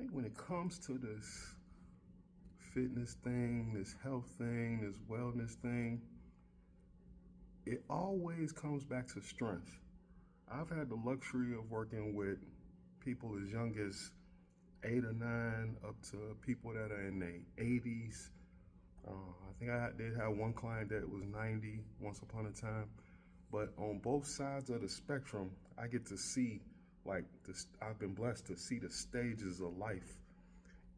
think when it comes to this fitness thing, this health thing, this wellness thing, it always comes back to strength. I've had the luxury of working with people as young as 8 or 9 up to people that are in their 80s. I think I did have one client that was 90 once upon a time. But on both sides of the spectrum, I get to see, like, this, I've been blessed to see the stages of life.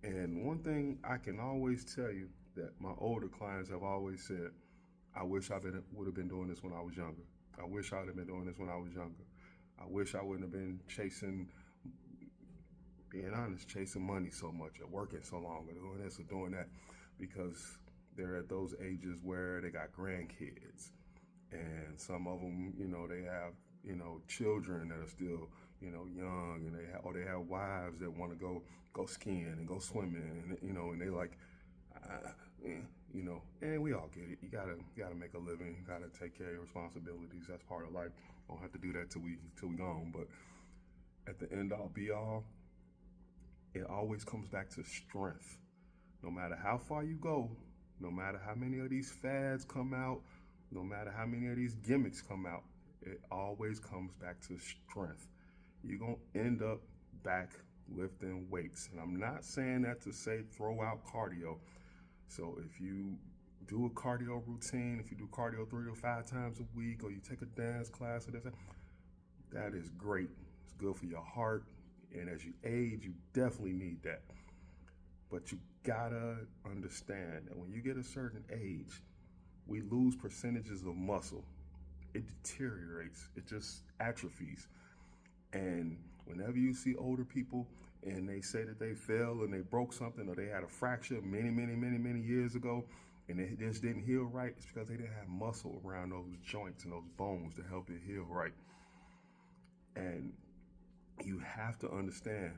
And one thing I can always tell you that my older clients have always said, I wish I would have been doing this when I was younger. I wish I would have been doing this when I was younger. I wish I wouldn't have been being honest, chasing money so much or working so long or doing this or doing that, because they're at those ages where they got grandkids. And some of them, they have, children that are still, young, and they have wives that want to go skiing and go swimming, and they like, and we all get it. You gotta make a living. You gotta take care of your responsibilities. That's part of life. Don't have to do that till we gone. But at the end all be all, it always comes back to strength. No matter how far you go, no matter how many of these fads come out, no matter how many of these gimmicks come out, it always comes back to strength. You're gonna end up back lifting weights. And I'm not saying that to say throw out cardio. So if you do a cardio routine, if you do cardio 3 to 5 times a week, or you take a dance class or this, that is great. It's good for your heart. And as you age, you definitely need that. But you gotta understand that when you get a certain age, we lose percentages of muscle. It deteriorates, it just atrophies. And whenever you see older people and they say that they fell and they broke something or they had a fracture many years ago and it just didn't heal right, it's because they didn't have muscle around those joints and those bones to help it heal right. And you have to understand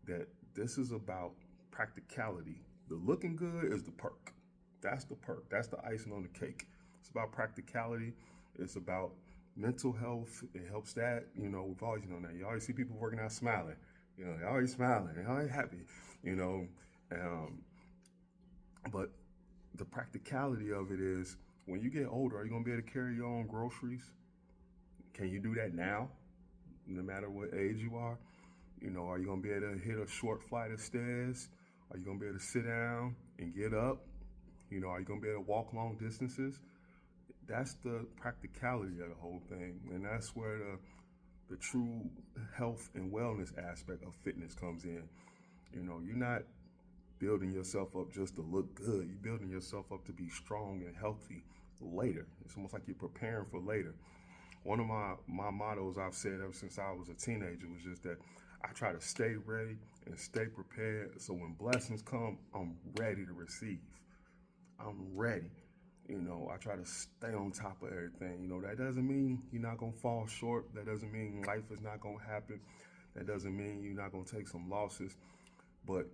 that this is about practicality. The looking good is the perk. That's the perk. That's the icing on the cake. It's about practicality. It's about mental health. It helps that. We've always known that. You always see people working out smiling. They're always smiling. They're always happy. But the practicality of it is, when you get older, are you going to be able to carry your own groceries? Can you do that now, no matter what age you are? Are you going to be able to hit a short flight of stairs? Are you going to be able to sit down and get up? Are you going to be able to walk long distances? That's the practicality of the whole thing. And that's where the true health and wellness aspect of fitness comes in. You're not building yourself up just to look good. You're building yourself up to be strong and healthy later. It's almost like you're preparing for later. One of my mottos I've said ever since I was a teenager was just that I try to stay ready and stay prepared, so when blessings come, I'm ready to receive. I'm ready. I try to stay on top of everything. That doesn't mean you're not going to fall short. That doesn't mean life is not going to happen. That doesn't mean you're not going to take some losses. But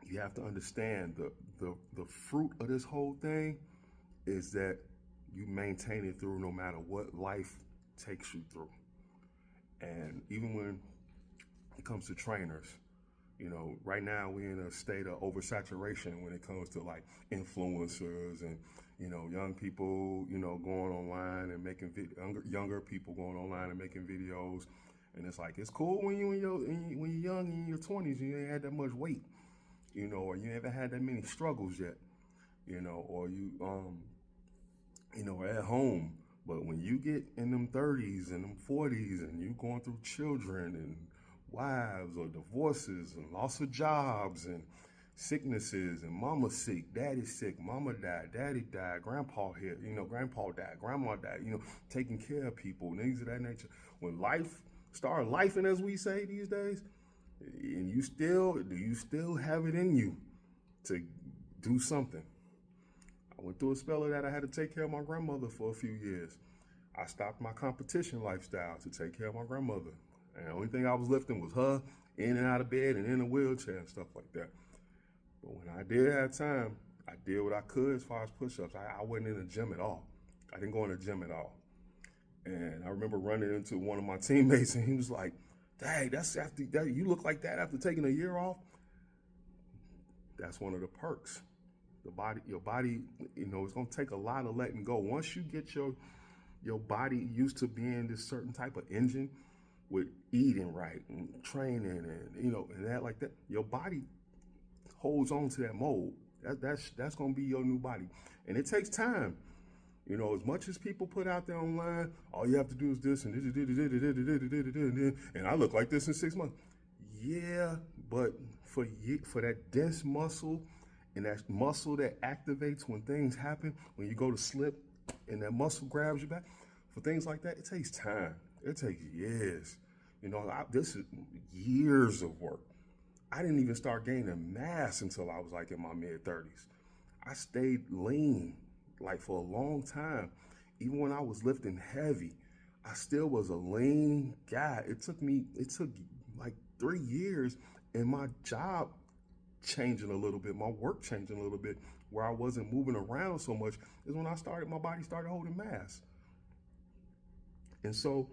you have to understand the fruit of this whole thing is that you maintain it through no matter what life takes you through. And even when it comes to trainers, right now we're in a state of oversaturation when it comes to like influencers and, young people, going online and making younger people going online and making videos. And it's like, it's cool when you're young in your 20s, you ain't had that much weight, or you haven't had that many struggles yet, or you, at home. But when you get in them 30s and them 40s and you going through children and wives or divorces and loss of jobs and sicknesses and mama's sick, daddy's sick, mama died, daddy died, grandpa here, grandpa died, grandma died, taking care of people, things of that nature. When life start lifing, as we say these days, and do you still have it in you to do something? I went through a spell of that. I had to take care of my grandmother for a few years. I stopped my competition lifestyle to take care of my grandmother. And the only thing I was lifting was her in and out of bed and in a wheelchair and stuff like that. But when I did have time, I did what I could as far as push-ups. I wasn't in the gym at all. I didn't go in the gym at all. And I remember running into one of my teammates and he was like, "Dang, that's after that, you look like that after taking a year off." That's one of the perks. Your body, it's gonna take a lot of letting go. Once you get your body used to being this certain type of engine with eating right and training and that like that, your body holds on to that mold. That's gonna be your new body, and it takes time. As much as people put out there online, all you have to do is this and this, and I look like this in 6 months. Yeah, but for that dense muscle and that muscle that activates when things happen, when you go to slip and that muscle grabs you back, for things like that, it takes time. It takes years. This is years of work. I didn't even start gaining mass until I was like in my mid-30s. I stayed lean like for a long time. Even when I was lifting heavy, I still was a lean guy. It took like 3 years, and my job changing a little bit, my work changing a little bit, where I wasn't moving around so much, is when my body started holding mass. And so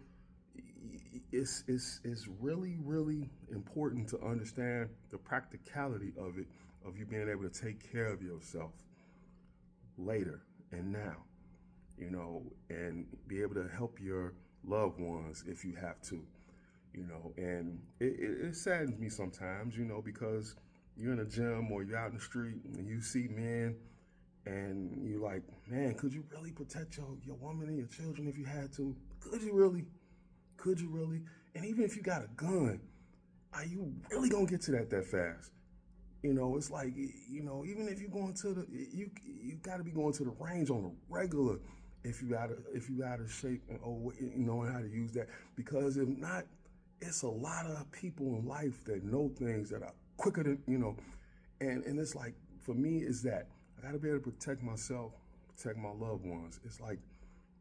it's really, really important to understand the practicality of it, of you being able to take care of yourself later and now, and be able to help your loved ones if you have to, and it saddens me sometimes, because you're in a gym or you're out in the street and you see men and you're like, man, could you really protect your woman and your children if you had to? Could you really? Could you really? And even if you got a gun, are you really gonna get to that fast? It's like, even if you're going to you got to be going to the range on a regular if you out of shape and knowing how to use that. Because if not, it's a lot of people in life that know things that are quicker than, and it's like, for me, is that I got to be able to protect myself, protect my loved ones. It's like,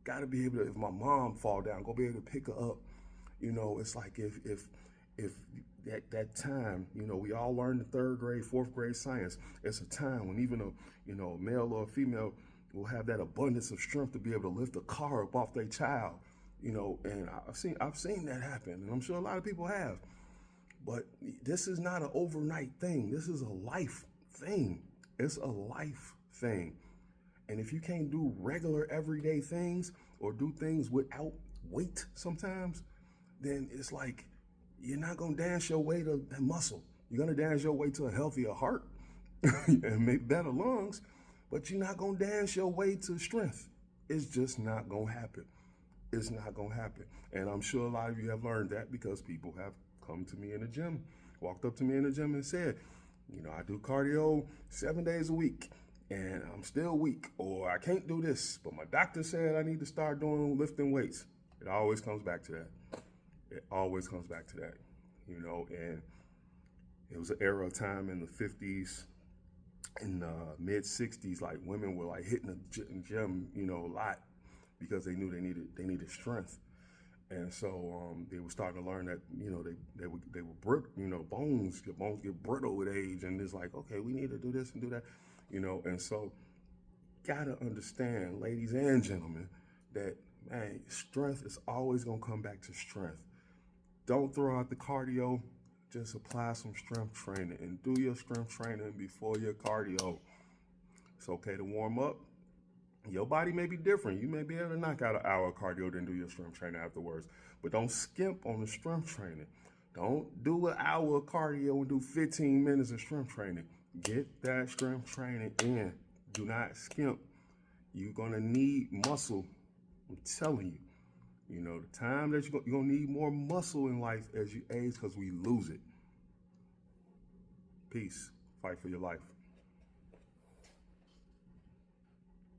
got to be able to, if my mom fall down, go be able to pick her up. It's like if that time, we all learn the 3rd grade, 4th grade science. It's a time when even a male or a female will have that abundance of strength to be able to lift a car up off their child, and I've seen that happen, and I'm sure a lot of people have. But this is not an overnight thing. This is a life thing. It's a life thing. And if you can't do regular everyday things or do things without weight sometimes, then it's like you're not going to dance your way to muscle. You're going to dance your way to a healthier heart and make better lungs, but you're not going to dance your way to strength. It's just not going to happen. It's not going to happen. And I'm sure a lot of you have learned that because people have come to me in the gym, walked up to me in the gym and said, I do cardio 7 days a week and I'm still weak, or I can't do this, but my doctor said I need to start lifting weights. It always comes back to that. It always comes back to that, and it was an era of time in the 50s and mid 60s, like women were like hitting the gym, a lot because they knew they needed strength. And so they were starting to learn that, they were bones get brittle with age, and it's like, okay, we need to do this and do that, and so gotta understand, ladies and gentlemen, that, man, strength is always gonna come back to strength. Don't throw out the cardio. Just apply some strength training and do your strength training before your cardio. It's okay to warm up. Your body may be different. You may be able to knock out an hour of cardio, then do your strength training afterwards. But don't skimp on the strength training. Don't do an hour of cardio and do 15 minutes of strength training. Get that strength training in. Do not skimp. You're going to need muscle. I'm telling you. The time that you're going to need more muscle in life as you age, because we lose it. Peace. Fight for your life.